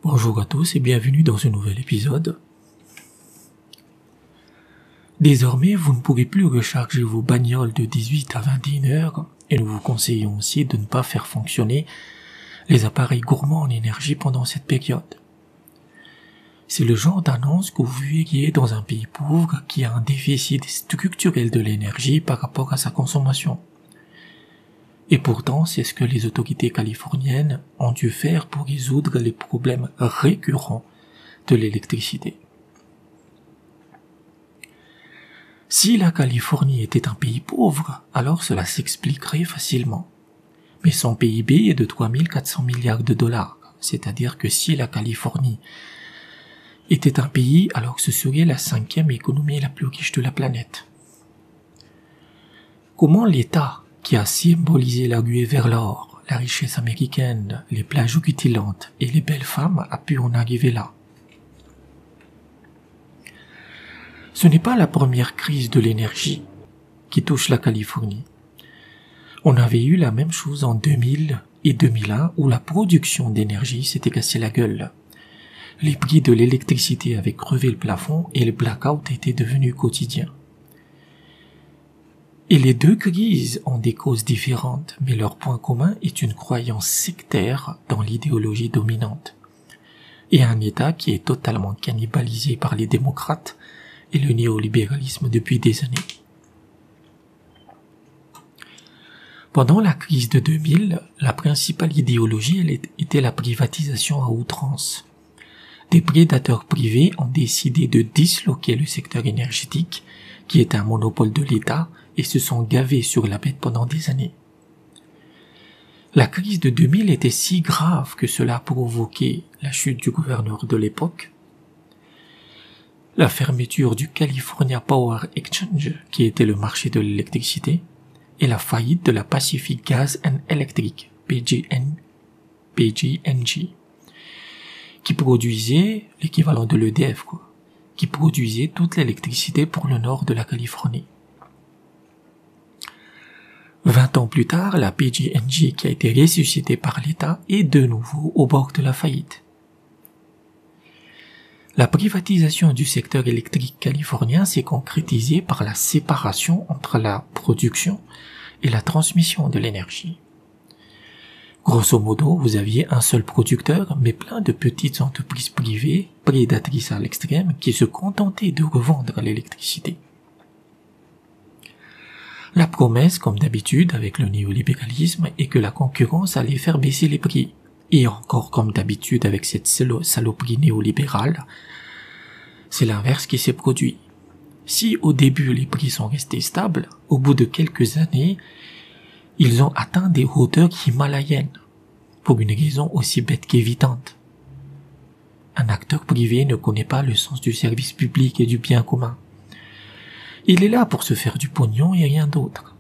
Bonjour à tous et bienvenue dans ce nouvel épisode. Désormais, vous ne pourrez plus recharger vos bagnoles de 18 à 21 heures et nous vous conseillons aussi de ne pas faire fonctionner les appareils gourmands en énergie pendant cette période. C'est le genre d'annonce que vous verriez dans un pays pauvre qui a un déficit structurel de l'énergie par rapport à sa consommation. Et pourtant, c'est ce que les autorités californiennes ont dû faire pour résoudre les problèmes récurrents de l'électricité. Si la Californie était un pays pauvre, alors cela s'expliquerait facilement. Mais son PIB est de 3400 milliards de dollars, c'est-à-dire que si la Californie était un pays, alors ce serait la 5e économie la plus riche de la planète. Comment l'État, qui a symbolisé la ruée vers l'or, la richesse américaine, les plages rutilantes et les belles femmes, a pu en arriver là? Ce n'est pas la première crise de l'énergie qui touche la Californie. On avait eu la même chose en 2000 et 2001 où la production d'énergie s'était cassée la gueule. Les prix de l'électricité avaient crevé le plafond et le blackout était devenu quotidien. Et les deux crises ont des causes différentes, mais leur point commun est une croyance sectaire dans l'idéologie dominante. Et un État qui est totalement cannibalisé par les démocrates et le néolibéralisme depuis des années. Pendant la crise de 2000, la principale idéologie était la privatisation à outrance. Des prédateurs privés ont décidé de disloquer le secteur énergétique, qui est un monopole de l'État, et se sont gavés sur la bête pendant des années. La crise de 2000 était si grave que cela a provoqué la chute du gouverneur de l'époque, la fermeture du California Power Exchange, qui était le marché de l'électricité, et la faillite de la Pacific Gas and Electric, PG&E, qui produisait l'équivalent de l'EDF, qui produisait toute l'électricité pour le nord de la Californie. 20 ans plus tard, la PG&E, qui a été ressuscitée par l'État, est de nouveau au bord de la faillite. La privatisation du secteur électrique californien s'est concrétisée par la séparation entre la production et la transmission de l'énergie. Grosso modo, vous aviez un seul producteur, mais plein de petites entreprises privées, prédatrices à l'extrême, qui se contentaient de revendre l'électricité. La promesse, comme d'habitude avec le néolibéralisme, est que la concurrence allait faire baisser les prix. Et encore comme d'habitude avec cette saloperie néolibérale, c'est l'inverse qui s'est produit. Si au début les prix sont restés stables, au bout de quelques années, ils ont atteint des hauteurs himalayennes, pour une raison aussi bête qu'évidente. Un acteur privé ne connaît pas le sens du service public et du bien commun. Il est là pour se faire du pognon et rien d'autre.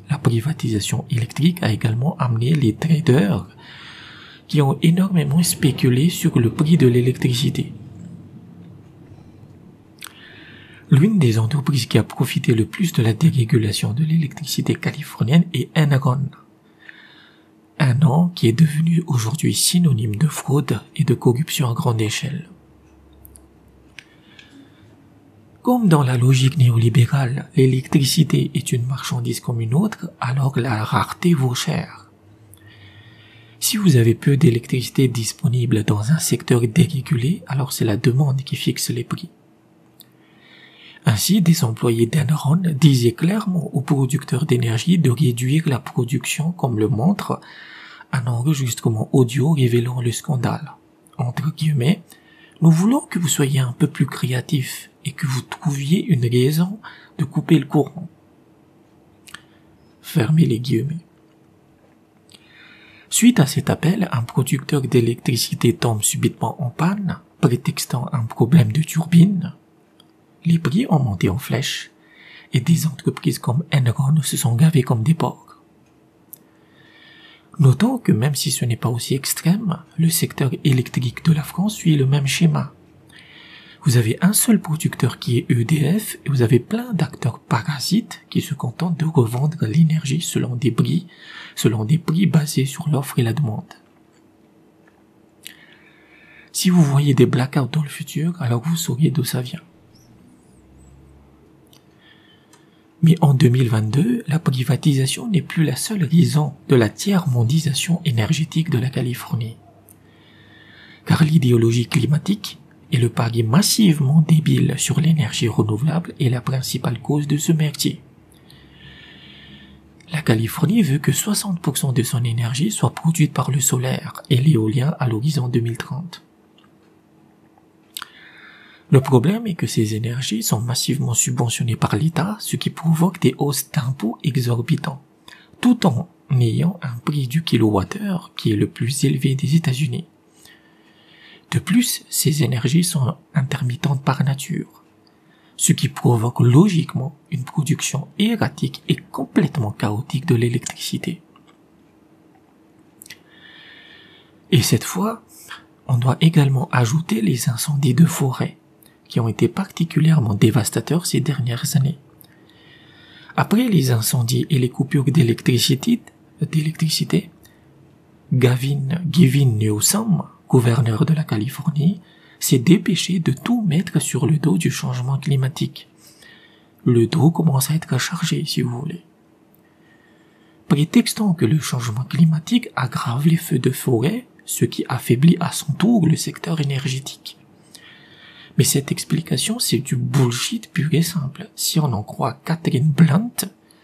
La privatisation électrique a également amené les traders qui ont énormément spéculé sur le prix de l'électricité. L'une des entreprises qui a profité le plus de la dérégulation de l'électricité californienne est Enron. Enron qui est devenu aujourd'hui synonyme de fraude et de corruption à grande échelle. Comme dans la logique néolibérale, l'électricité est une marchandise comme une autre, alors la rareté vaut cher. Si vous avez peu d'électricité disponible dans un secteur dérégulé, alors c'est la demande qui fixe les prix. Ainsi, des employés d'Enron disaient clairement aux producteurs d'énergie de réduire la production, comme le montre un enregistrement audio révélant le scandale. Entre guillemets, nous voulons que vous soyez un peu plus créatifs et que vous trouviez une raison de couper le courant. Fermez les guillemets. Suite à cet appel, un producteur d'électricité tombe subitement en panne, prétextant un problème de turbine. Les prix ont monté en flèche et des entreprises comme Enron se sont gavées comme des porcs. Notons que même si ce n'est pas aussi extrême, le secteur électrique de la France suit le même schéma. Vous avez un seul producteur qui est EDF et vous avez plein d'acteurs parasites qui se contentent de revendre l'énergie selon des prix basés sur l'offre et la demande. Si vous voyez des blackouts dans le futur, alors vous sauriez d'où ça vient. Mais en 2022, la privatisation n'est plus la seule raison de la tiers-mondisation énergétique de la Californie. Car l'idéologie climatique et le pari massivement débile sur l'énergie renouvelable est la principale cause de ce merdier. La Californie veut que 60% de son énergie soit produite par le solaire et l'éolien à l'horizon 2030. Le problème est que ces énergies sont massivement subventionnées par l'État, ce qui provoque des hausses d'impôts exorbitants, tout en ayant un prix du kilowattheure qui est le plus élevé des États-Unis. De plus, ces énergies sont intermittentes par nature, ce qui provoque logiquement une production erratique et complètement chaotique de l'électricité. Et cette fois, on doit également ajouter les incendies de forêt, qui ont été particulièrement dévastateurs ces dernières années. Après les incendies et les coupures d'électricité, Gavin Newsom, gouverneur de la Californie, s'est dépêché de tout mettre sur le dos du changement climatique. Le dos commence à être chargé, si vous voulez. Prétextant que le changement climatique aggrave les feux de forêt, ce qui affaiblit à son tour le secteur énergétique. Mais cette explication, c'est du bullshit pur et simple. Si on en croit Catherine Blunt,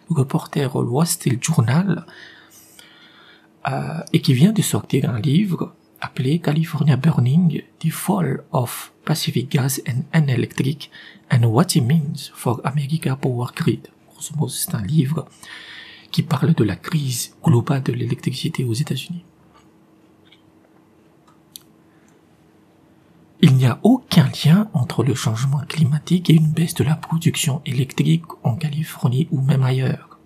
reporter au Wall Street Journal, et qui vient de sortir un livre appelé California Burning, The Fall of Pacific Gas and Electric and What It Means for America Power Grid. Grosso modo, c'est un livre qui parle de la crise globale de l'électricité aux États-Unis. Il n'y a aucun lien entre le changement climatique et une baisse de la production électrique en Californie ou même ailleurs.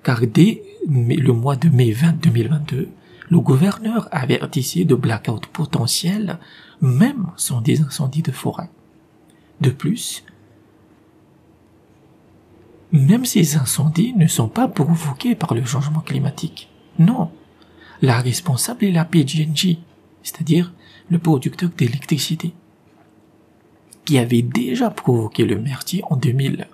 Car dès le mois de mai 2022, le gouverneur avertissait de blackouts potentiels, même sans des incendies de forêt. De plus, même ces incendies ne sont pas provoqués par le changement climatique. Non, la responsable est la PG&E, c'est-à-dire le producteur d'électricité, qui avait déjà provoqué le merdier en 2000.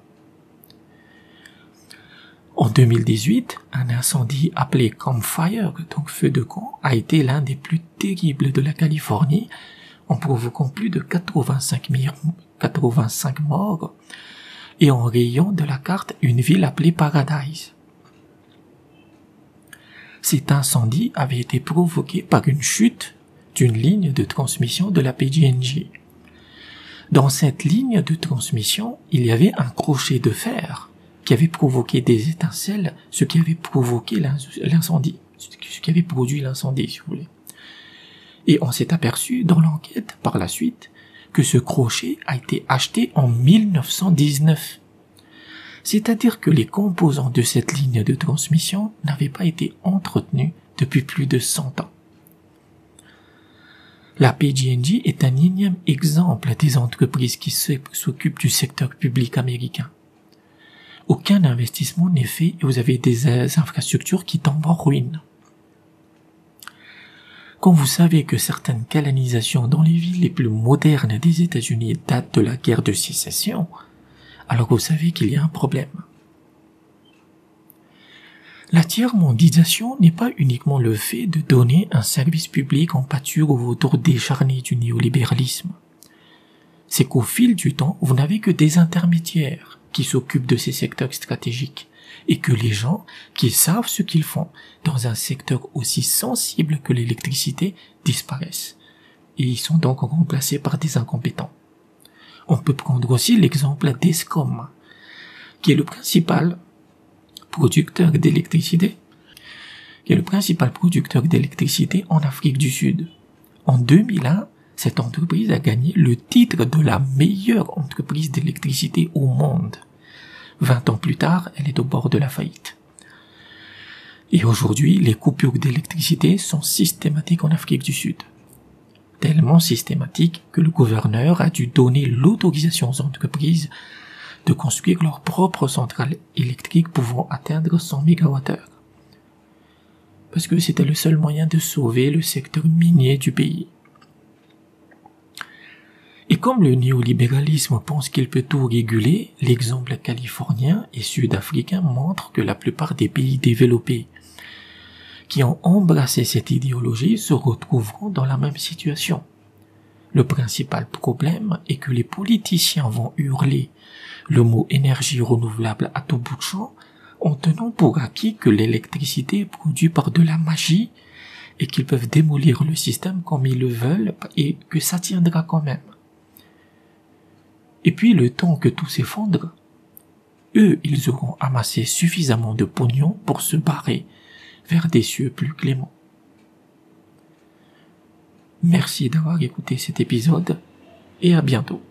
En 2018, un incendie appelé Camp Fire, donc feu de camp, a été l'un des plus terribles de la Californie, en provoquant plus de 85 morts et en rayant de la carte une ville appelée Paradise. Cet incendie avait été provoqué par une chute d'une ligne de transmission de la PG&E. Dans cette ligne de transmission, il y avait un crochet de fer qui avait provoqué des étincelles, ce qui avait provoqué l'incendie, ce qui avait produit l'incendie, si vous voulez. Et on s'est aperçu dans l'enquête, par la suite, que ce crochet a été acheté en 1919. C'est-à-dire que les composants de cette ligne de transmission n'avaient pas été entretenus depuis plus de 100 ans. La PG&E est un énième exemple des entreprises qui s'occupent du secteur public américain. Aucun investissement n'est fait et vous avez des infrastructures qui tombent en ruine. Quand vous savez que certaines canalisations dans les villes les plus modernes des États-Unis datent de la guerre de sécession, alors vous savez qu'il y a un problème. La tiers-mondisation n'est pas uniquement le fait de donner un service public en pâture aux vautours décharnés du néolibéralisme. C'est qu'au fil du temps, vous n'avez que des intermédiaires qui s'occupent de ces secteurs stratégiques et que les gens qui savent ce qu'ils font dans un secteur aussi sensible que l'électricité disparaissent. Et ils sont donc remplacés par des incompétents. On peut prendre aussi l'exemple d'Eskom, qui est le principal producteur d'électricité, en Afrique du Sud. En 2001, cette entreprise a gagné le titre de la meilleure entreprise d'électricité au monde. 20 ans plus tard, elle est au bord de la faillite. Et aujourd'hui, les coupures d'électricité sont systématiques en Afrique du Sud. Tellement systématiques que le gouverneur a dû donner l'autorisation aux entreprises de construire leur propre centrale électrique pouvant atteindre 100 MWh. Parce que c'était le seul moyen de sauver le secteur minier du pays. Et comme le néolibéralisme pense qu'il peut tout réguler, l'exemple californien et sud-africain montre que la plupart des pays développés qui ont embrassé cette idéologie se retrouveront dans la même situation. Le principal problème est que les politiciens vont hurler le mot énergie renouvelable à tout bout de champ en tenant pour acquis que l'électricité est produite par de la magie et qu'ils peuvent démolir le système comme ils le veulent et que ça tiendra quand même. Et puis le temps que tout s'effondre, eux, ils auront amassé suffisamment de pognon pour se barrer vers des cieux plus cléments. Merci d'avoir écouté cet épisode et à bientôt.